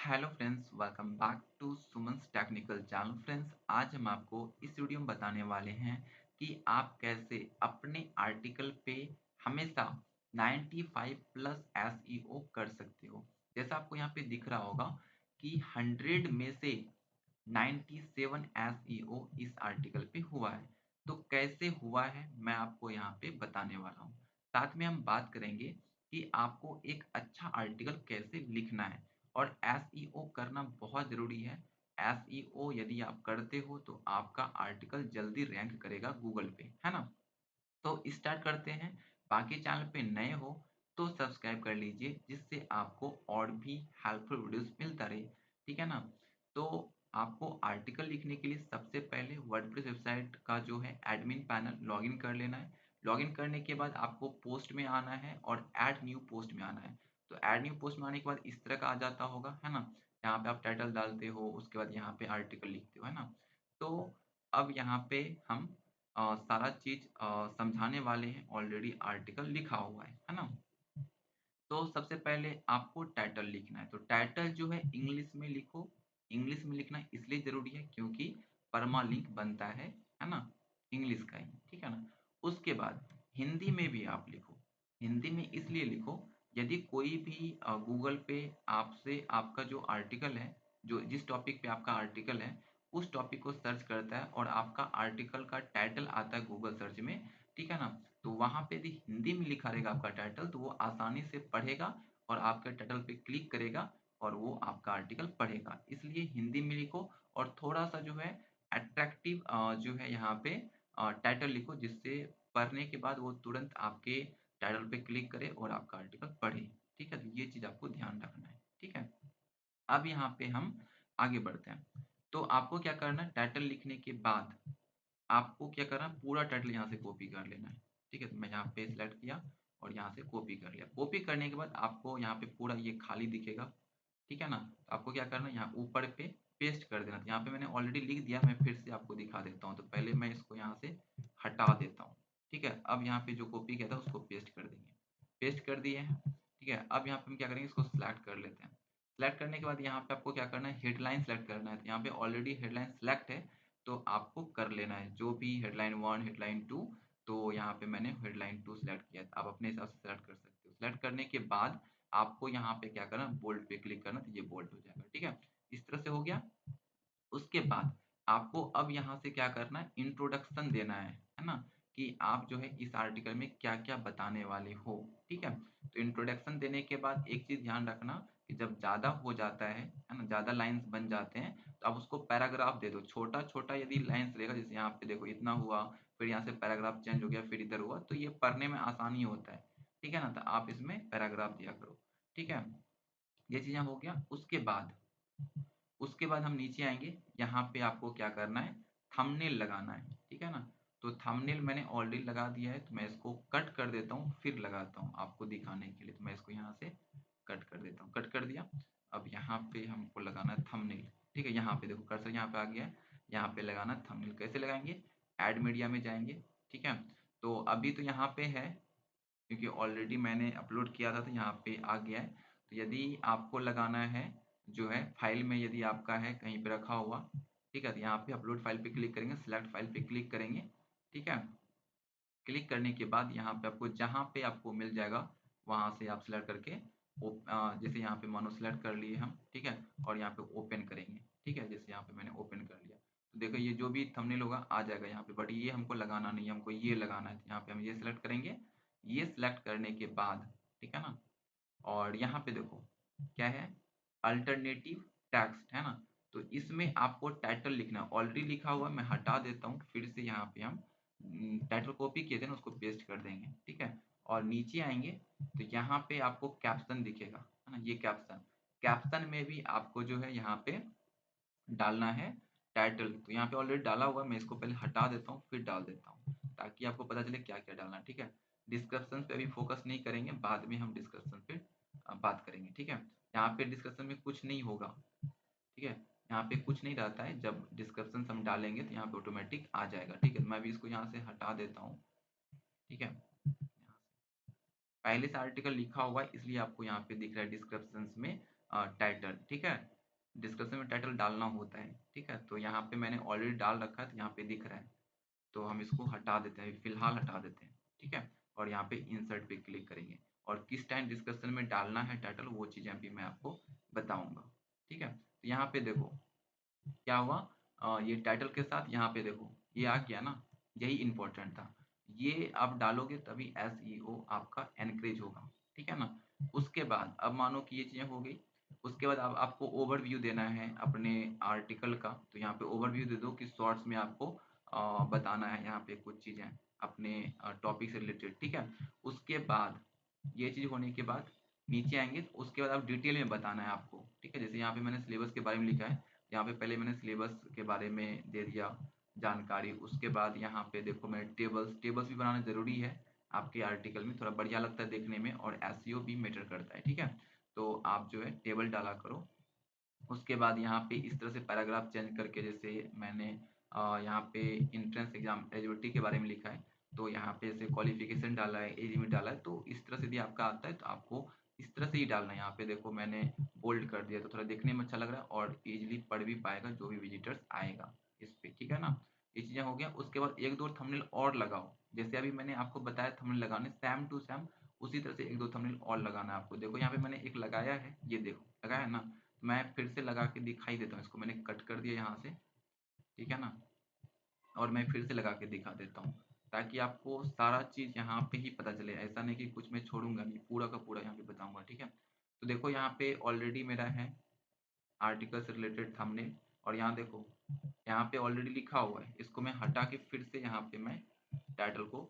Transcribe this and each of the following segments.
Hello friends, welcome back to Suman's technical channel. Friends, आज हम आपको इस वीडियो में बताने वाले हैं कि आप कैसे अपने आर्टिकल पे हमेशा 95 प्लस एसईओ कर सकते हो। जैसा आपको यहाँ पे दिख रहा होगा कि 100 में से 97 एसईओ इस आर्टिकल पे हुआ है। तो कैसे हुआ है मैं आपको यहाँ पे बताने वाला हूँ। साथ में हम बात करेंगे कि आपको एक अच्छा आर्टिकल कैसे लिखना है और एसईओ करना बहुत ज़रूरी है। एसईओ यदि आप करते हो तो आपका आर्टिकल जल्दी रैंक करेगा गूगल पे, है ना? तो स्टार्ट करते हैं। बाकी चैनल पे नए हो तो सब्सक्राइब कर लीजिए जिससे आपको और भी हेल्पफुल वीडियोस मिलता रहे, ठीक है ना? तो आपको आर्टिकल लिखने के लिए सबसे पहले वर्डप्रेस वेबसाइट का जो है एडमिन पैनल लॉगिन कर लेना है। लॉगिन करने के बाद आपको पोस्ट में आना है और ऐड न्यू पोस्ट में आना है। तो ऐड न्यू पोस्ट में आने के बाद इस तरह का आ जाता होगा, है ना? यहाँ पे आप टाइटल डालते हो, उसके बाद यहाँ पे आर्टिकल लिखते हो, है ना? तो अब यहाँ पे हम सारा चीज़ समझाने वाले हैं। ऑलरेडी आर्टिकल लिखा हुआ है ना? तो सबसे पहले आपको टाइटल लिखना है। तो टाइटल जो है इंग्लिश में लिखो। इंग्लिश में लिखना इसलिए ज़रूरी है क्योंकि परमालिंक बनता है ना? इंग्लिश का ही, ठीक है ना? उसके बाद हिंदी में भी आप लिखो। हिंदी में इसलिए लिखो, यदि कोई भी गूगल पे आपसे आपका जो आर्टिकल है, जो जिस टॉपिक पे आपका आर्टिकल है, उस टॉपिक को सर्च करता है और आपका आर्टिकल का टाइटल आता है गूगल सर्च में, ठीक है ना? तो वहाँ पे यदि हिंदी में लिखा रहेगा आपका टाइटल तो वो आसानी से पढ़ेगा और आपके टाइटल पे क्लिक करेगा और वो आपका आर्टिकल पढ़ेगा। इसलिए हिंदी में लिखो और थोड़ा-सा जो है अट्रैक्टिव जो है यहाँ पे टाइटल लिखो जिससे पढ़ने के बाद वो तुरंत आपके टाइटल पे क्लिक करे और आपका आर्टिकल पढ़े। ठीक है? तो ये चीज़ आपको ध्यान रखना है। ठीक है? अब यहाँ पे हम आगे बढ़ते हैं। तो आपको क्या करना है, टाइटल लिखने के बाद आपको क्या करना है, पूरा टाइटल यहाँ से कॉपी कर लेना है। ठीक है? तो मैं यहाँ पे सिलेक्ट किया और यहाँ से कॉपी कर लिया। कॉपी करने के बाद आपको यहाँ पे पूरा ये खाली दिखेगा। ठीक है ना? तो आपको क्या करना है, यहाँ ऊपर पे पेस्ट कर देना। तो यहाँ पे मैंने ऑलरेडी लिख दिया, मैं फिर से आपको दिखा देता हूँ। तो पहले मैं इसको यहाँ से हटा देता हूँ। ठीक है? अब यहाँ पे जो कॉपी किया था उसको पेस्ट कर देंगे। पेस्ट कर दिए हैं। ठीक है? अब यहाँ पे हम क्या करेंगे, इसको सिलेक्ट कर लेते हैं। सिलेक्ट करने के बाद यहाँ पे आपको क्या करना है, हेडलाइन सेलेक्ट करना है। तो यहाँ पे ऑलरेडी हेडलाइन सेलेक्ट है, तो आपको कर लेना है। जो भी हेडलाइन 1, हेडलाइन 2, तो यहाँ पे मैंने हेडलाइन 2 सेलेक्ट किया। आप अपने हिसाब से सेलेक्ट कर सकते हो। सेलेक्ट करने के बाद आपको यहाँ पे क्या करना, बोल्ड पे क्लिक करना, तो ये बोल्ड हो जाएगा। ठीक है? इस तरह से हो गया। उसके बाद आपको अब यहाँ से क्या करना है, इंट्रोडक्शन देना है ना? कि आप जो है इस आर्टिकल में क्या-क्या बताने वाले हो, ठीक है? तो इंट्रोडक्शन देने के बाद एक चीज़ ध्यान रखना कि जब ज़्यादा हो जाता है ना? ज़्यादा लाइन्स बन जाते हैं, तो आप उसको पैराग्राफ दे दो। छोटा-छोटा यदि लाइन्स रहेगा, जैसे यहाँ पे देखो इतना हुआ, फिर यहाँ से पैराग्राफ चेंज हो गया, फिर इधर हुआ, तो ये पढ़ने में आसानी होता है, ठीक है ना? तो आप इसमें पैराग्राफ दिया करो, ठीक है? ये चीज़ें हो गया। उसके बाद हम नीचे आएँगे, यहाँ पे आपको क्या करना है, थंबनेल लगाना है, ठीक है ना? तो थंबनेल मैंने ऑलरेडी लगा दिया है, तो मैं इसको कट कर देता हूँ, फिर लगाता हूँ आपको दिखाने के लिए। तो मैं इसको यहाँ से कट कर देता हूँ, कट कर दिया। अब यहाँ पे हमको लगाना है थंबनेल, ठीक है? यहाँ पे देखो कर्सर यहाँ पे आ गया है, यहाँ पे लगाना है थंबनेल। कैसे लगाएँगे? ऐड मीडिया में जाएँगे, ठीक है? तो अभी तो यहाँ पे है, क्योंकि ऑलरेडी मैंने अपलोड किया था तो यहाँ पे आ गया है। तो यदि आपको लगाना है जो है फाइल में, यदि आपका है कहीं पे रखा हुआ, ठीक है? तो यहाँ पे अपलोड फाइल पे क्लिक करेंगे, सिलेक्ट फाइल पे क्लिक करेंगे, ठीक है? क्लिक करने के बाद यहाँ पे आपको जहाँ पे आपको मिल जाएगा, वहाँ से आप सिलेक्ट करके जैसे यहाँ पे मानो सिलेक्ट कर लिए हम, ठीक है? और यहाँ पे ओपन करेंगे, ठीक है? जैसे यहाँ पे मैंने ओपन कर लिया। तो देखो ये जो भी थंबनेल होगा आ जाएगा यहाँ पे, बट ये हमको लगाना नहीं है, हमको ये लगाना है। तो यहाँ पे हम ये सिलेक्ट करेंगे। ये सिलेक्ट करने के बाद, ठीक है ना? और यहाँ पे देखो क्या है, अल्टरनेटिव टेक्स्ट, है ना? तो इसमें आपको टाइटल लिखना है। ऑलरेडी लिखा हुआ है, मैं हटा देता हूँ। फिर से यहाँ पे हम टाइटल कॉपी किए थे ना, उसको पेस्ट कर देंगे, ठीक है? और नीचे आएँगे तो यहाँ पे आपको कैप्शन दिखेगा, है ना? ये कैप्शन, कैप्शन में भी आपको जो है यहाँ पे डालना है टाइटल। तो यहाँ पे ऑलरेडी डाला हुआ है, मैं इसको पहले हटा देता हूँ, फिर डाल देता हूँ, ताकि आपको पता चले क्या-क्या डालना है, ठीक है? डिस्क्रिप्शन पे अभी फोकस नहीं करेंगे, बाद में हम डिस्क्रिप्शन पे बात करेंगे, ठीक है? यहाँ पे डिस्क्रिप्शन में कुछ नहीं होगा, ठीक है? यहाँ पे कुछ नहीं रहता है, जब डिस्क्रिप्शन हम डालेंगे तो यहाँ पे ऑटोमेटिक आ जाएगा, ठीक है? मैं भी इसको यहाँ से हटा देता हूँ, ठीक है? यहाँ से पहले से आर्टिकल लिखा हुआ है इसलिए आपको यहाँ पे दिख रहा है डिस्क्रिप्शंस में टाइटल, ठीक है? डिस्क्रिप्शन में टाइटल डालना होता है, ठीक है? तो यहाँ पे मैंने ऑलरेडी डाल रखा है, तो यहाँ पे दिख रहा है। तो हम इसको हटा देते हैं, फिलहाल हटा देते हैं, ठीक है? और यहाँ पे इंसर्ट पे क्लिक करेंगे और किस टाइम डिस्कशन में डालना है टाइटल, वो चीज़ें अभी मैं आपको बताऊँगा, ठीक है? तो यहाँ पे देखो क्या हुआ, ये टाइटल के साथ यहाँ पे देखो ये आ गया ना, यही इम्पोर्टेंट था। ये आप डालोगे तभी एसईओ आपका एनकरेज होगा, ठीक है ना? उसके बाद अब मानो कि ये चीज़ें हो गई, उसके बाद अब आपको ओवरव्यू देना है अपने आर्टिकल का, तो यहाँ पे ओवरव्यू दे दो कि शॉर्ट्स में आपको बताना है यहाँ पे कुछ चीज़ें अपने टॉपिक से रिलेटेड, ठीक है? उसके बाद ये चीज़ होने के बाद नीचे आएँगे, तो उसके बाद आप डिटेल में बताना है आपको, ठीक है? जैसे यहाँ पे मैंने सिलेबस के बारे में लिखा है, यहाँ पे पहले मैंने सिलेबस के बारे में दे दिया जानकारी, उसके बाद यहाँ पे देखो मैंने टेबल्स भी बनाना ज़रूरी है आपके आर्टिकल में, थोड़ा बढ़िया लगता है देखने में और एसईओ भी मैटर करता है, ठीक है? तो आप जो है टेबल डाला करो। उसके बाद यहाँ पे इस तरह से पैराग्राफ चेंज करके, जैसे मैंने यहाँ पे एंट्रेंस एग्जाम एलिजिबिलिटी के बारे में लिखा है, तो यहाँ पे जैसे क्वालिफिकेशन डाला है, एज लिमिट डाला है, तो इस तरह से यदि आपका आता है तो आपको इस तरह से ही डालना है। यहाँ पे देखो मैंने बोल्ड कर दिया, तो थोड़ा देखने में अच्छा लग रहा है और इजीली पढ़ भी पाएगा जो भी विजिटर्स आएगा इस पे, ठीक है ना? ये चीज़ें हो गया। उसके बाद एक दो थंबनेल और लगाओ, जैसे अभी मैंने आपको बताया थंबनेल लगाने सेम टू सेम, उसी तरह से एक दो थंबनेल और लगाना है आपको। देखो यहाँ पे मैंने एक लगाया है, ये देखो लगाया है ना, मैं फिर से लगा के दिखाई देता हूँ, इसको मैंने कट कर दिया यहाँ से, ठीक है ना? और मैं फिर से लगा के दिखा देता हूँ ताकि आपको सारा चीज़ यहाँ पे ही पता चले, ऐसा नहीं कि कुछ मैं छोड़ूंगा नहीं, पूरा का पूरा यहाँ पे बताऊंगा, ठीक है? तो देखो यहाँ पे ऑलरेडी मेरा है आर्टिकल से रिलेटेड थंबनेल, और यहाँ देखो यहाँ पे ऑलरेडी लिखा हुआ है, इसको मैं हटा के फिर से यहाँ पे मैं टाइटल को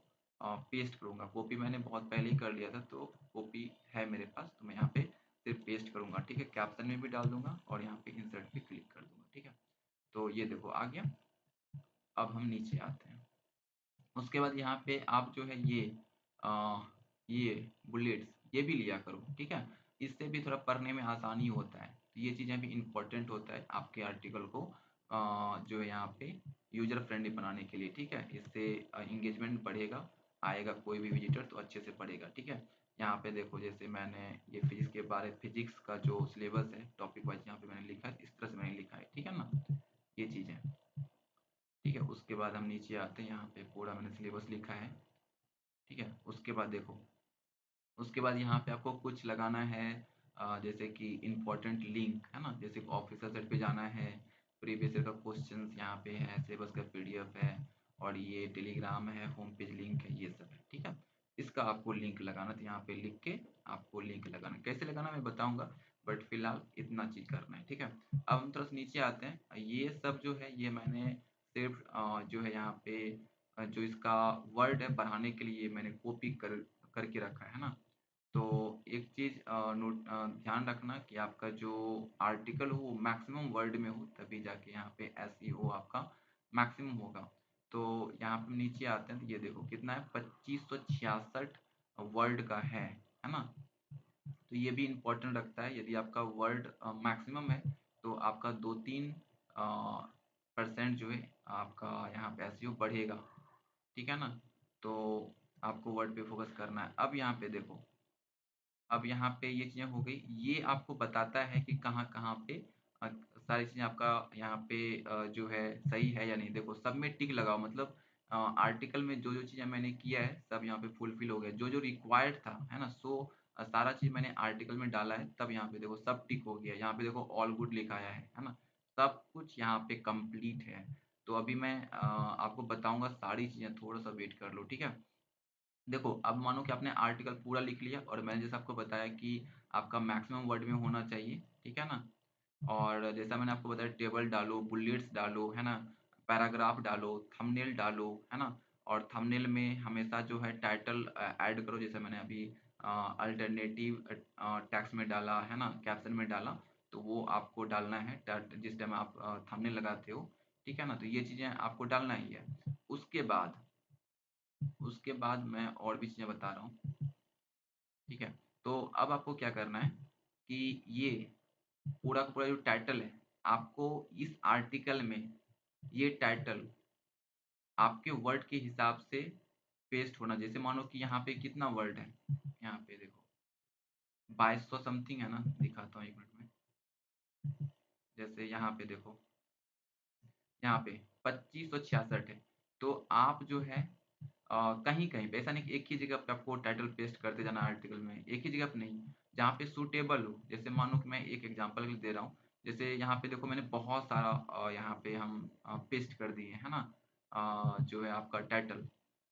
पेस्ट करूँगा। कॉपी मैंने बहुत पहले ही कर लिया था, तो कॉपी है मेरे पास, तो मैं यहाँ पे सिर्फ पेस्ट करूँगा, ठीक है? कैप्शन में भी डाल दूंगा और यहाँ पे इंसर्ट पे क्लिक कर दूंगा, ठीक है? तो ये देखो आ गया। अब हम नीचे आते हैं। उसके बाद यहाँ पे आप जो है अ, ये बुलेट्स ये भी लिया करो, ठीक है? इससे भी थोड़ा पढ़ने में आसानी होता है, तो ये चीज़ें भी इम्पोर्टेंट होता है आपके आर्टिकल को जो है यहाँ पे यूजर फ्रेंडली बनाने के लिए, ठीक है? इससे इंगेजमेंट बढ़ेगा, आएगा कोई भी विजिटर तो अच्छे से पढ़ेगा, ठीक है? यहाँ पे देखो जैसे मैंने ये फिजिक्स का जो सिलेबस है टॉपिक वाइज यहाँ पे मैंने लिखा है, इस तरह से मैंने लिखा है, ठीक है ना? ये चीज़ें, ठीक है? उसके बाद हम नीचे आते हैं, यहाँ पे पूरा मैंने सिलेबस लिखा है, ठीक है? उसके बाद देखो, उसके बाद यहाँ पे आपको कुछ लगाना है जैसे कि इम्पोर्टेंट लिंक है ना, जैसे ऑफिशियल साइट पे जाना है, प्रीवियस ईयर का क्वेश्चंस यहाँ पे है, सिलेबस का पीडीएफ है और ये टेलीग्राम है, होम पेज लिंक है, ये सब है, ठीक है? इसका आपको लिंक लगाना, तो यहाँ पे लिख के आपको लिंक लगाना, कैसे लगाना मैं बताऊंगा, बट फिलहाल इतना चीज करना है, ठीक है? अब हम थोड़ा सा नीचे आते हैं, ये सब जो है ये मैंने सिर्फ जो है यहाँ पे जो इसका वर्ड है बढ़ाने के लिए मैंने कॉपी करके रखा है ना। तो एक चीज़ ध्यान रखना कि आपका जो आर्टिकल हो वो मैक्सिमम वर्ड में हो, तभी जाके यहाँ पे एसईओ आपका मैक्सिमम होगा। तो यहाँ पे नीचे आते हैं, तो ये देखो कितना है, 2566 वर्ड का है ना? तो ये भी इम्पोर्टेंट रखता है, यदि आपका वर्ड मैक्सिमम है तो आपका 2-3 परसेंट जो है आपका यहाँ पे एसईओ बढ़ेगा, ठीक है ना? तो आपको वर्ड पे फोकस करना है। अब यहाँ पे देखो, अब यहाँ पे ये चीज़ें हो गई, ये आपको बताता है कि कहाँ-कहाँ पे सारी चीज़ें आपका यहाँ पे जो है सही है या नहीं। देखो सब में टिक लगाओ, मतलब आर्टिकल में जो-जो चीज़ें मैंने किया है सब यहाँ पे फुलफिल हो गया। जो-जो रिक्वायर्ड था, है ना? सो सारा चीज़ मैंने आर्टिकल में डाला है, तब यहाँ पे देखो सब टिक हो गया। यहाँ पे देखो ऑल गुड लिखा है ना? सब कुछ यहाँ पे कंप्लीट है। तो अभी मैं आपको बताऊँगा सारी चीज़ें, थोड़ा-सा वेट कर लो, ठीक है? देखो, अब मानो कि आपने आर्टिकल पूरा लिख लिया और मैंने जैसा आपको बताया कि आपका मैक्सिमम वर्ड में होना चाहिए, ठीक है ना? और जैसा मैंने आपको बताया टेबल डालो, बुलेट्स डालो, है ना? पैराग्राफ डालो, थंबनेल डालो, है ना? और थंबनेल में हमेशा जो है टाइटल ऐड करो, जैसे मैंने अभी अल्टरनेटिव टेक्स्ट में डाला, है ना? कैप्शन में डाला, तो वो आपको डालना है जिस टाइम आप थंबनेल लगाते हो, ठीक है ना? तो ये चीज़ें आपको डालना ही है। उसके बाद उसके बाद मैं और भी चीज़ें बता रहा हूँ, ठीक है? तो अब आपको क्या करना है कि ये पूरा का पूरा जो टाइटल है, आपको इस आर्टिकल में ये टाइटल आपके वर्ड के हिसाब से पेस्ट होना। जैसे मानो कि यहाँ पे कितना वर्ड है, यहाँ पे देखो 2200 समथिंग है ना, दिखाता हूँ 1 मिनट में। जैसे यहाँ पे देखो, यहाँ पे 2566 है। तो आप जो है कहीं-कहीं पे ऐसा नहीं कि एक ही जगह पे आपको टाइटल पेस्ट करते जाना है आर्टिकल में, एक ही जगह पे नहीं, जहाँ पे सूटेबल हो। जैसे मानो कि मैं एक एग्ज़ाम्पल के लिए दे रहा हूँ, जैसे यहाँ पे देखो मैंने बहुत सारा यहाँ पे हम पेस्ट कर दिए, है ना? जो है आपका टाइटल,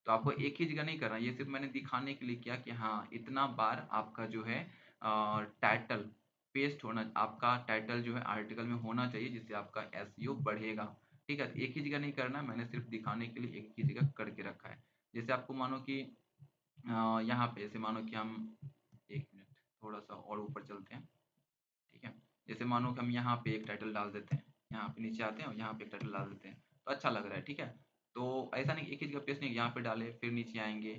तो आपको एक ही जगह नहीं करना, ये सिर्फ़ मैंने दिखाने के लिए किया कि हाँ, इतना बार आपका जो है टाइटल पेस्ट होना आपका टाइटल जो है आर्टिकल में होना चाहिए, जिससे आपका एसईओ बढ़ेगा, ठीक है? एक ही जगह नहीं करना है, मैंने सिर्फ़ दिखाने के लिए एक ही जगह करके रखा है। जैसे आपको मानो कि यहाँ पे ऐसे मानो कि हम 1 मिनट थोड़ा-सा और ऊपर चलते हैं, ठीक है? जैसे मानो कि हम यहाँ पे एक टाइटल डाल देते हैं, यहाँ पे नीचे आते हैं और यहाँ पे एक टाइटल डाल देते हैं, तो अच्छा लग रहा है, ठीक है? तो ऐसा नहीं एक ही जगह पेस्ट नहीं यहाँ पे डाले, फिर नीचे आएँगे,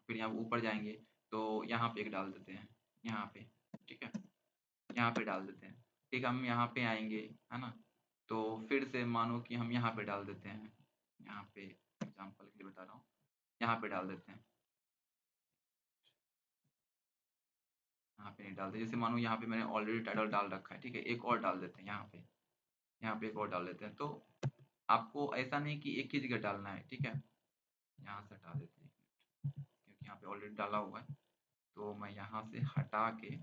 फिर यहाँ ऊपर जाएँगे, तो यहाँ पे एक डाल देते हैं, यहाँ पे, ठीक है? यहाँ पे डाल देते हैं, ठीक है? हम यहाँ पे आएँगे, है ना? तो फिर से मानो कि हम यहाँ पे डाल देते हैं, यहाँ पे एग्ज़ाम्पल के लिए बता रहा हूँ, यहाँ पे डाल देते हैं। यहाँ पे नहीं डालते। जैसे मानो यहाँ पे मैंने ऑलरेडी टाइटल डाल रखा है, ठीक है? एक और डाल देते हैं यहाँ पे एक और डाल देते हैं। तो आपको ऐसा नहीं कि एक ही जगह डालना है, ठीक है? यहाँ से हटा देते हैं, क्योंकि यहाँ पे ऑलरेडी डाला हुआ है। तो मैं यहाँ से हटा के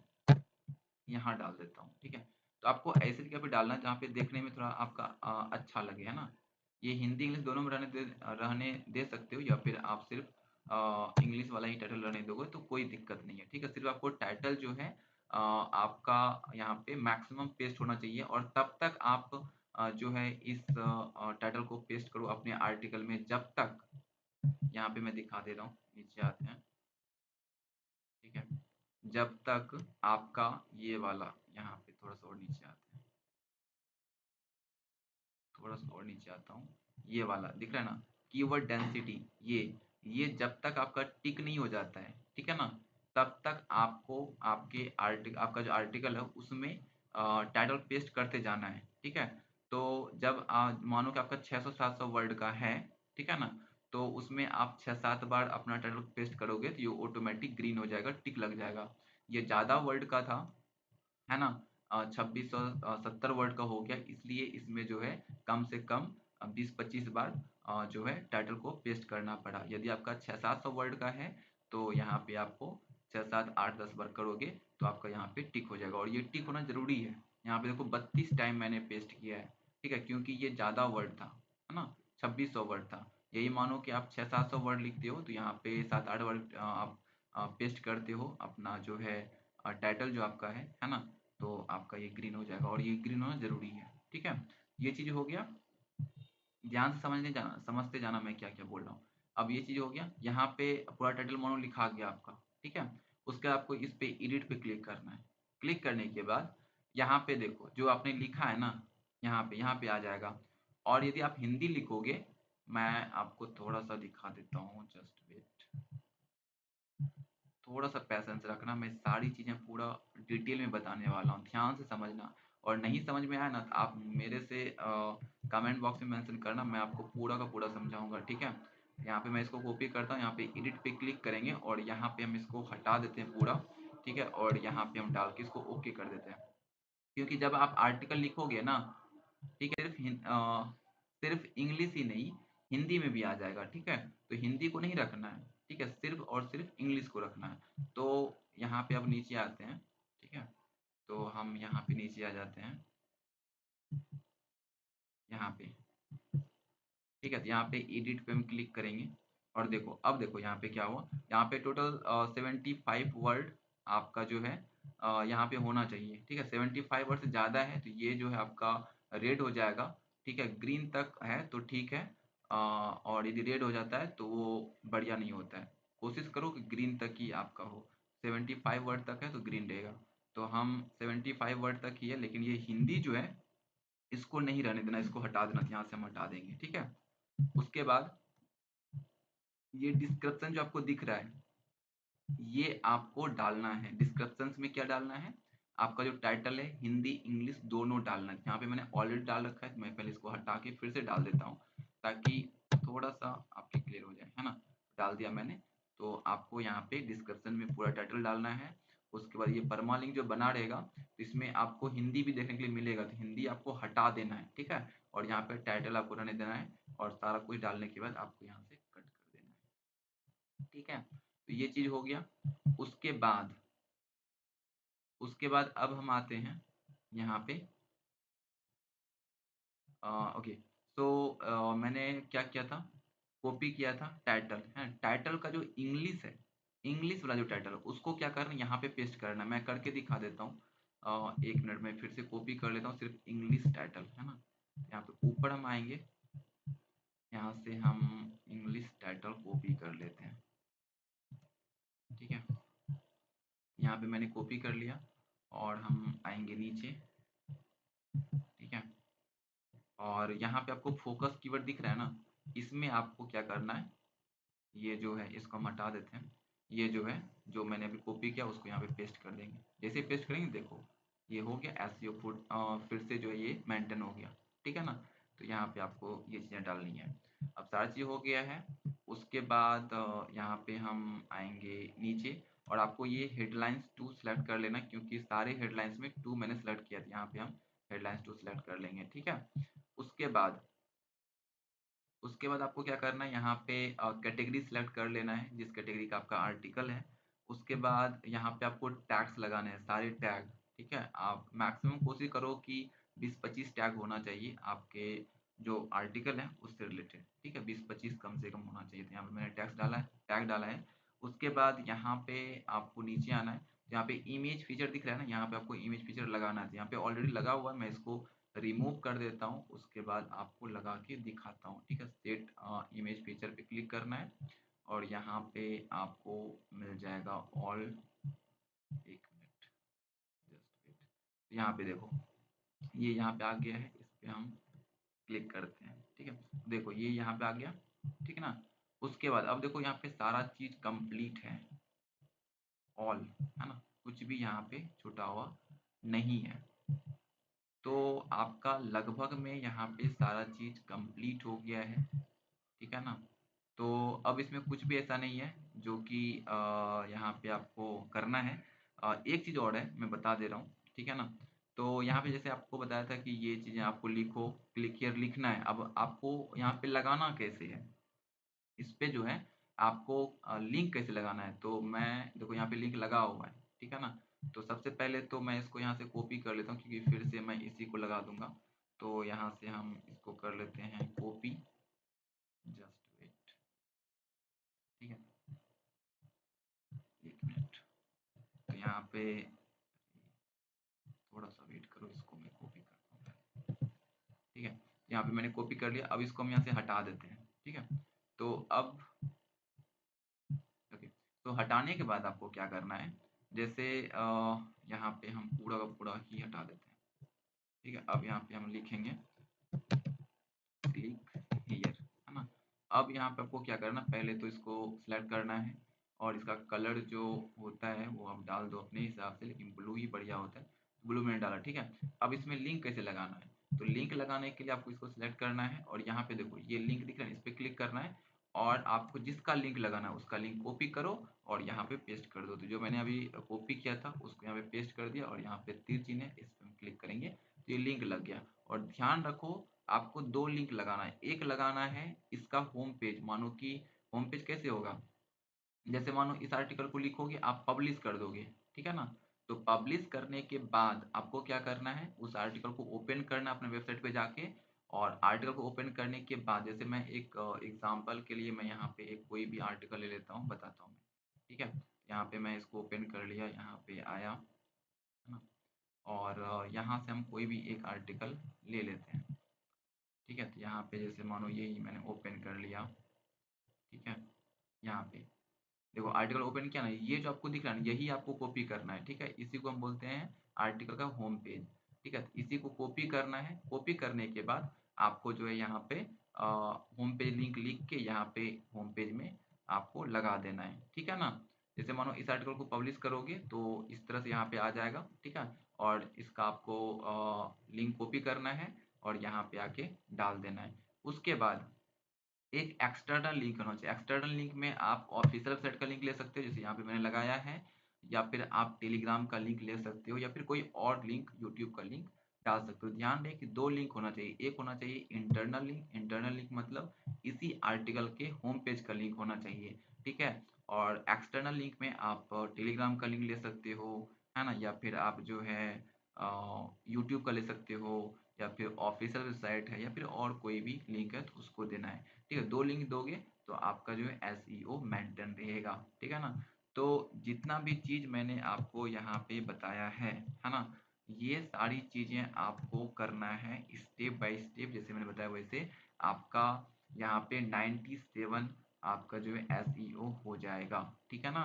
यहाँ डाल देता हूँ, ठीक है? तो आपको ऐसी जगह पे डालना है जहाँ पे देखने में थोड़ा आपका अच्छा लगे, है ना? ये हिंदी, इंग्लिश दोनों में रहने दे सकते हो, या फिर आप सिर्फ़ इंग्लिश वाला ही टाइटल रहने दोगे तो कोई दिक्कत नहीं है, ठीक है? सिर्फ़ आपको टाइटल जो है आपका यहाँ पे मैक्सिमम पेस्ट होना चाहिए, और तब तक आप जो है इस टाइटल को पेस्ट करो अपने आर्टिकल में, जब तक यहाँ पे मैं दिखा दे रहा हूँ, नीचे आते हैं, ठीक है? जब तक आपका ये वाला, यहाँ पे थोड़ा-सा और नीचे आते हैं, थोड़ा-सा और नीचे आता हूँ, ये वाला दिख रहा है ना? कीवर्ड डेंसिटी, ये जब तक आपका टिक नहीं हो जाता है, ठीक है ना? तब तक आपको आपका जो आर्टिकल है उसमें टाइटल पेस्ट करते जाना है, ठीक है? तो जब मानो कि आपका 600-700 वर्ड का है, ठीक है ना? तो उसमें आप 6-7 बार अपना टाइटल पेस्ट करोगे तो ये ऑटोमैटिक ग्रीन हो जाएगा, टिक लग जाएगा। ये ज़्यादा वर्ड का था, है ना? 2670 वर्ड का हो गया, इसलिए इसमें जो है कम से कम 20-25 बार जो है टाइटल को पेस्ट करना पड़ा। यदि आपका 600-700 वर्ड का है, तो यहाँ पे आपको 6, 7, 8, 10 बार करोगे तो आपका यहाँ पे टिक हो जाएगा, और ये टिक होना ज़रूरी है। यहाँ पे देखो 32 टाइम मैंने पेस्ट किया है, ठीक है? क्योंकि ये ज़्यादा वर्ड था, है ना? 2600 वर्ड था। यही मानो कि आप 600-700 वर्ड लिखते हो, तो यहाँ पे 7-8 वर्ड आप पेस्ट करते हो अपना जो है टाइटल जो आपका है ना? तो आपका ये ग्रीन हो जाएगा, और ये ग्रीन होना ज़रूरी है, ठीक है? ये चीज़ हो गया। ध्यान से समझते जाना मैं क्या-क्या बोल रहा हूँ। अब ये चीज़ हो गया, यहाँ पे पूरा टाइटल मानो लिखा गया आपका, ठीक है? उसके बाद आपको इस पे एडिट पे क्लिक करना है। क्लिक करने के बाद यहाँ पे देखो, जो आपने लिखा है ना, यहाँ पे आ जाएगा, और यदि आप हिंदी लिखोगे, मैं आपको थोड़ा-सा दिखा देता हूँ, जस्ट वेट। थोड़ा-सा पैशेंस रखना, मैं सारी चीज़ें पूरा डिटेल में बताने वाला हूँ, ध्यान से समझना, और नहीं समझ में आया ना तो आप मेरे से कमेंट बॉक्स में मेंशन करना, मैं आपको पूरा का पूरा समझाऊँगा, ठीक है? यहाँ पे मैं इसको कॉपी करता हूँ, यहाँ पे एडिट पे क्लिक करेंगे और यहाँ पे हम इसको हटा देते हैं पूरा, ठीक है? और यहाँ पे हम डाल के इसको ओके कर देते हैं। क्योंकि जब आप आर्टिकल लिखोगे ना, ठीक है? सिर्फ़ इंग्लिश ही नहीं, हिंदी में भी आ जाएगा, ठीक है? तो हिंदी को नहीं रखना है, ठीक है? सिर्फ़ और सिर्फ़ इंग्लिश को रखना है। तो यहाँ पे अब नीचे आते हैं, ठीक है? तो हम यहाँ पे नीचे आ जाते हैं, यहाँ पे, ठीक है? तो यहाँ पे एडिट पे हम क्लिक करेंगे, और देखो, अब देखो यहाँ पे क्या हुआ, यहाँ पे टोटल 75 वर्ड आपका जो है यहाँ पे होना चाहिए, ठीक है? 75 वर्ड से ज़्यादा है तो ये जो है आपका रेड हो जाएगा, ठीक है? ग्रीन तक है तो ठीक है, और यदि रेड हो जाता है तो वो बढ़िया नहीं होता है। कोशिश करो कि ग्रीन तक ही आपका हो, 75 वर्ड तक है तो ग्रीन रहेगा। तो हम 75 वर्ड तक ही है, लेकिन ये हिंदी जो है इसको नहीं रहने देना, इसको हटा देना, यहाँ से हम हटा देंगे, ठीक है? उसके बाद ये डिस्क्रिप्शन जो आपको दिख रहा है, ये आपको डालना है। डिस्क्रिप्शंस में क्या डालना है? आपका जो टाइटल है हिंदी, इंग्लिश दोनों डालना है। यहाँ पे मैंने ऑलरेडी डाल रखा है, तो मैं पहले इसको हटा के फिर से डाल देता हूँ, ताकि थोड़ा-सा आपके क्लियर हो जाए, है ना? डाल दिया मैंने, तो आपको यहाँ पे डिस्क्रिप्शन में पूरा टाइटल डालना है, उसके बाद ये परमालिंक जो बना रहेगा, तो इसमें आपको हिंदी भी देखने के लिए मिलेगा, तो हिंदी आपको हटा देना है, ठीक है। और यहाँ पे टाइटल आपको रहने देना है और सारा कुछ डालने के बाद आपको यहाँ से कट कर देना है, ठीक है। तो ये चीज हो गया। उसके बाद अब हम आते हैं यहाँ पे ओके। सो मैंने क्या किया था, कॉपी किया था टाइटल है, टाइटल का जो इंग्लिश है, इंग्लिश वाला जो टाइटल है उसको क्या करना है, यहाँ पे पेस्ट करना है। मैं करके दिखा देता हूँ। 1 मिनट में फिर से कॉपी कर लेता हूँ, सिर्फ इंग्लिश टाइटल है ना। यहाँ पे ऊपर हम आएंगे, यहाँ से हम इंग्लिश टाइटल कॉपी कर लेते हैं, ठीक है। यहाँ पे मैंने कॉपी कर लिया और हम आएंगे नीचे, ठीक है। और यहाँ पे आपको फोकस कीवर्ड दिख रहा है ना, इसमें आपको क्या करना है, ये जो है इसको हम हटा देते हैं। ये जो है, जो मैंने अभी कॉपी किया उसको यहाँ पे पेस्ट कर देंगे। जैसे पेस्ट करेंगे देखो ये हो गया एसईओ फुट, फिर से जो है ये मेंटेन हो गया, ठीक है ना। तो यहाँ पे आपको ये चीज़ें डालनी है। अब सारा चीज़ हो गया है। उसके बाद यहाँ पे हम आएंगे नीचे और आपको ये हेडलाइंस 2 सेलेक्ट कर लेना, क्योंकि सारे हेडलाइंस में 2 मैंने सेलेक्ट किया था। यहाँ पे हम हेडलाइंस 2 सेलेक्ट कर लेंगे, ठीक है। उसके बाद आपको क्या करना है, यहाँ पे कैटेगरी सेलेक्ट कर लेना है, जिस कैटेगरी का आपका आर्टिकल है। उसके बाद यहाँ पे आपको टैग्स लगाने हैं, सारे टैग, ठीक है। आप मैक्सिमम कोशिश करो कि 20-25 टैग होना चाहिए आपके जो आर्टिकल है उससे रिलेटेड, ठीक है। 20-25 कम से कम होना चाहिए। तो यहाँ पे मैंने टैग डाला है। उसके बाद यहाँ पे आपको नीचे आना है, यहाँ पे इमेज फीचर दिख रहा है ना, यहाँ पे आपको इमेज फीचर लगाना है। यहाँ पे ऑलरेडी लगा हुआ है, मैं इसको रिमूव कर देता हूँ। उसके बाद आपको लगा के दिखाता हूँ, ठीक है। सेट इमेज फीचर पे क्लिक करना है और यहाँ पे आपको मिल जाएगा ऑल, 1 मिनट जस्ट वेट। यहाँ पे देखो ये यहाँ पे आ गया है, इस पे हम क्लिक करते हैं, ठीक है। देखो ये यहाँ पे आ गया, ठीक है ना। उसके बाद अब देखो यहाँ पे सारा चीज कंप्लीट है, ऑल है ना, कुछ भी यहाँ पे छूटा हुआ नहीं है। तो आपका लगभग में यहाँ पे सारा चीज कंप्लीट हो गया है, ठीक है ना। तो अब इसमें कुछ भी ऐसा नहीं है जो कि यहाँ पे आपको करना है। एक चीज़ और है, मैं बता दे रहा हूँ, ठीक है ना। तो यहाँ पे जैसे आपको बताया था कि ये चीज़ें आपको लिखो, क्लिक हियर लिखना है। अब आपको यहाँ पे लगाना कैसे है, इस पे जो है आपको लिंक कैसे लगाना है। तो मैं देखो यहाँ पे लिंक लगा हुआ है, ठीक है ना। तो सबसे पहले तो मैं इसको यहाँ से कॉपी कर लेता हूँ, क्योंकि फिर से मैं इसी को लगा दूंगा। तो यहाँ से हम इसको कर लेते हैं कॉपी, जस्ट वेट, ठीक है। 1 मिनट। तो यहाँ पे थोड़ा सा वेट करो, इसको मैं कॉपी करता हूँ, ठीक है। यहाँ पे मैंने कॉपी कर लिया। अब इसको हम यहाँ से हटा देते हैं, ठीक है। तो अब ओके, तो हटाने के बाद आपको क्या करना है, जैसे यहाँ पे हम पूरा का पूरा ही हटा देते हैं, ठीक है। अब यहाँ पे हम लिखेंगे क्लिक हियर, है ना। अब यहाँ पे आपको क्या करना, पहले तो इसको सिलेक्ट करना है और इसका कलर जो होता है वो आप डाल दो अपने हिसाब से, लेकिन ब्लू ही बढ़िया होता है। ब्लू मैंने डाला, ठीक है। अब इसमें लिंक कैसे लगाना है, तो लिंक लगाने के लिए आपको इसको सिलेक्ट करना है और यहाँ पे देखो ये लिंक दिख रहा है, इस पर क्लिक करना है और आपको जिसका लिंक लगाना है उसका लिंक कॉपी करो और यहाँ पे पेस्ट कर दो। तो जो मैंने अभी कॉपी किया था उसको यहाँ पे पेस्ट कर दिया और यहाँ पे तीर चिन्ह है, इस पर हम क्लिक करेंगे तो ये लिंक लग गया। और ध्यान रखो आपको 2 लिंक लगाना है। एक लगाना है इसका होम पेज, मानो कि होम पेज कैसे होगा, जैसे मानो इस आर्टिकल को लिखोगे आप पब्लिश कर दोगे, ठीक है ना। तो पब्लिश करने के बाद आपको क्या करना है, उस आर्टिकल को ओपन करना अपने वेबसाइट पे जाके। और आर्टिकल को ओपन करने के बाद जैसे मैं एक एग्जांपल के लिए मैं यहाँ पे एक कोई भी आर्टिकल ले लेता हूँ, बताता हूँ मैं, ठीक है। यहाँ पे मैं इसको ओपन कर लिया, यहाँ पे आया, है ना। और यहाँ से हम कोई भी एक आर्टिकल ले लेते हैं, ठीक है। तो यहाँ पे जैसे मानो यही मैंने ओपन कर लिया, ठीक है। यहाँ पे देखो आर्टिकल ओपन किया ना, ये जो आपको दिख रहा है ना यही आपको कॉपी करना है, ठीक है। इसी को हम बोलते हैं आर्टिकल का होम पेज, ठीक है। तो इसी को कॉपी करना है। कॉपी करने के बाद आपको जो है यहाँ पे होम पेज लिंक लिख के यहाँ पे होम पेज में आपको लगा देना है, ठीक है ना। जैसे मानो इस आर्टिकल को पब्लिश करोगे तो इस तरह से यहाँ पे आ जाएगा, ठीक है। और इसका आपको लिंक कॉपी करना है और यहाँ पे आके डाल देना है। उसके बाद एक एक्सटर्नल लिंक होना चाहिए। एक्सटर्नल लिंक में आप ऑफिशियल वेबसाइट का लिंक ले सकते हो, जैसे यहाँ पे मैंने लगाया है। या फिर आप टेलीग्राम का लिंक ले सकते हो या फिर कोई और लिंक यूट्यूब का लिंक डाल सकते हो। ध्यान दें कि 2 लिंक होना चाहिए, एक होना चाहिए इंटरनल लिंक मतलब इसी आर्टिकल के होम पेज का लिंक होना चाहिए, ठीक है? और एक्सटर्नल लिंक में आप टेलीग्राम का लिंक ले सकते हो, है ना? या फिर आप जो है यूट्यूब का ले सकते हो या फिर ऑफिशियल वेबसाइट है या फिर और कोई भी लिंक है तो उसको देना है, ठीक है? 2 लिंक दोगे तो आपका जो है एसईओ मेंटेन रहेगा, ठीक है ना? तो जितना भी चीज़ मैंने आपको यहाँ पे बताया है ना? ये सारी चीज़ें आपको करना है स्टेप बाय स्टेप, जैसे मैंने बताया वैसे आपका यहाँ पे 97 आपका जो है एसईओ हो जाएगा, ठीक है ना?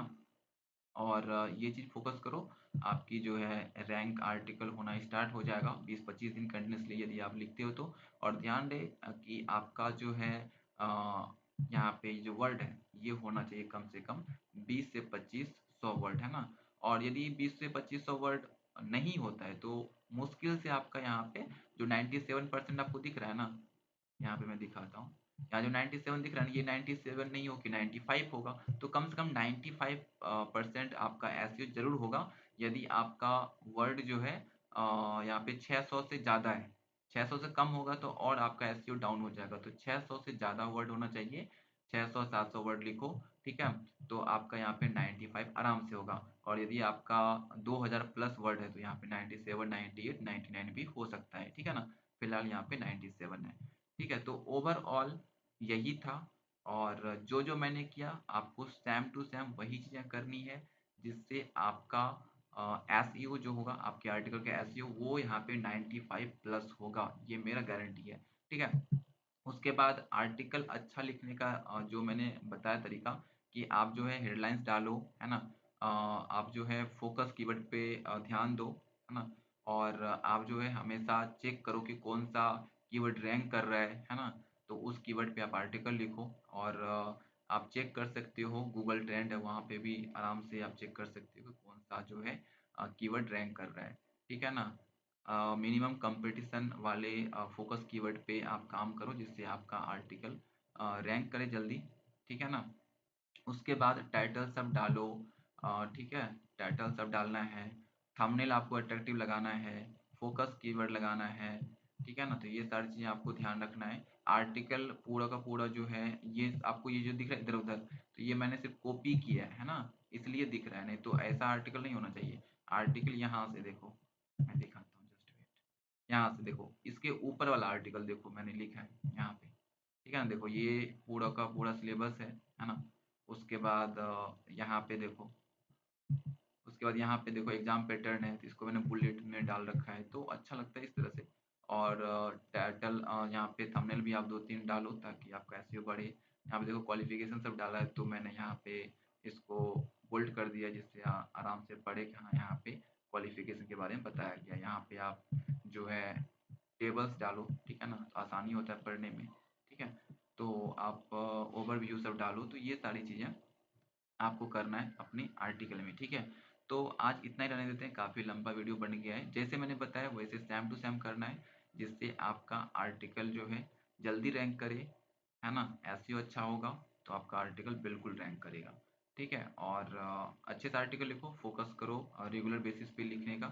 और ये चीज़ फ़ोकस करो, आपकी जो है रैंक आर्टिकल होना स्टार्ट हो जाएगा 20-25 दिन कंटिन्यूअसली यदि आप लिखते हो तो। और ध्यान दें कि आपका जो है यहाँ पे जो वर्ड है ये होना चाहिए कम से कम 20 से 2500 वर्ड, है ना? और यदि 20 से 2500 वर्ड नहीं होता है तो मुश्किल से आपका यहाँ पे जो 97% आपको दिख रहा है ना, यहाँ पे मैं दिखाता हूँ। यहाँ जो 97 दिख रहा है ना, ये 97 नहीं हो कि 95 होगा, तो कम से कम 95 परसेंट आपका एसईओ ज़रूर होगा यदि आपका वर्ड जो है यहाँ पे 600 से ज़्यादा है। 600 से कम होगा तो और आपका एसईओ डाउन हो जाएगा, तो 600 से ज़्यादा वर्ड होना चाहिए। 600-700 वर्ड लिखो, ठीक है? तो आपका यहाँ पे 95 आराम से होगा। और यदि आपका 2000 प्लस वर्ड है तो यहाँ पे 97, 98, 99 भी हो सकता है, ठीक है ना? फिलहाल यहाँ पे 97 है, ठीक है? तो ओवरऑल यही था। और जो मैंने किया आपको सेम टू सेम वही चीज़ें करनी है जिससे आपका एसईओ जो होगा आपके आर्टिकल का एसईओ वो यहाँ पे 95 प्लस होगा, ये मेरा गारंटी है, ठीक है? उसके बाद आर्टिकल अच्छा लिखने का जो मैंने बताया तरीका कि आप जो है हेडलाइंस डालो, है ना? आप जो है फोकस कीवर्ड पे ध्यान दो, है ना? और आप जो है हमेशा चेक करो कि कौन सा कीवर्ड रैंक कर रहा है ना? तो उस कीवर्ड पे आप आर्टिकल लिखो। और आप चेक कर सकते हो गूगल ट्रेंड है वहाँ पे भी आराम से आप चेक कर सकते हो कि कौन सा जो है कीवर्ड रैंक कर रहा है, ठीक है ना? मिनिमम कंपटीशन वाले फोकस कीवर्ड पे आप काम करो जिससे आपका आर्टिकल रैंक करे जल्दी, ठीक है ना? उसके बाद टाइटल सब डालो, ठीक है? टाइटल सब डालना है, थंबनेल आपको अट्रैक्टिव लगाना है, फोकस कीवर्ड लगाना है, ठीक है ना? तो ये सारी चीज़ें आपको ध्यान रखना है। आर्टिकल पूरा का पूरा जो है ये आपको ये जो दिख रहा है इधर-उधर, तो ये मैंने सिर्फ कॉपी किया है ना? इसलिए दिख रहा है, नहीं तो ऐसा आर्टिकल नहीं होना चाहिए। आर्टिकल यहाँ से देखो, मैं दिखाता हूँ जस्ट वेट। यहाँ से देखो, इसके ऊपर वाला आर्टिकल देखो मैंने लिखा है यहाँ पे, ठीक है ना? देखो ये पूरा का पूरा सिलेबस है ना? उसके बाद यहाँ पे देखो, उसके बाद यहाँ पे देखो एग्जाम पैटर्न है तो इसको मैंने बुलेट में डाल रखा है तो अच्छा लगता है इस तरह से। और टाइटल यहाँ पे थंबनेल भी आप 2-3 डालो ताकि आपका एसईओ बढ़े। यहाँ पे देखो क्वालिफिकेशन सब डाला है तो मैंने यहाँ पे इसको बोल्ड कर दिया जिससे आराम से पढ़े कि हाँ यहाँ पे क्वालिफिकेशन के बारे में बताया गया। यहाँ पे आप जो है टेबल्स डालो, ठीक है ना? तो आसानी होता है पढ़ने में, ठीक है? तो आप ओवरव्यू सब डालो, तो ये सारी चीज़ें आपको करना है अपने आर्टिकल में, ठीक है? तो आज इतना ही रहने देते हैं, काफ़ी लंबा वीडियो बन गया है। जैसे मैंने बताया वैसे सेम टू सेम करना है जिससे आपका आर्टिकल जो है जल्दी रैंक करे, है ना? एसईओ अच्छा होगा तो आपका आर्टिकल बिल्कुल रैंक करेगा, ठीक है? और अच्छे से आर्टिकल लिखो, फोकस करो रेगुलर बेसिस पे लिखने का।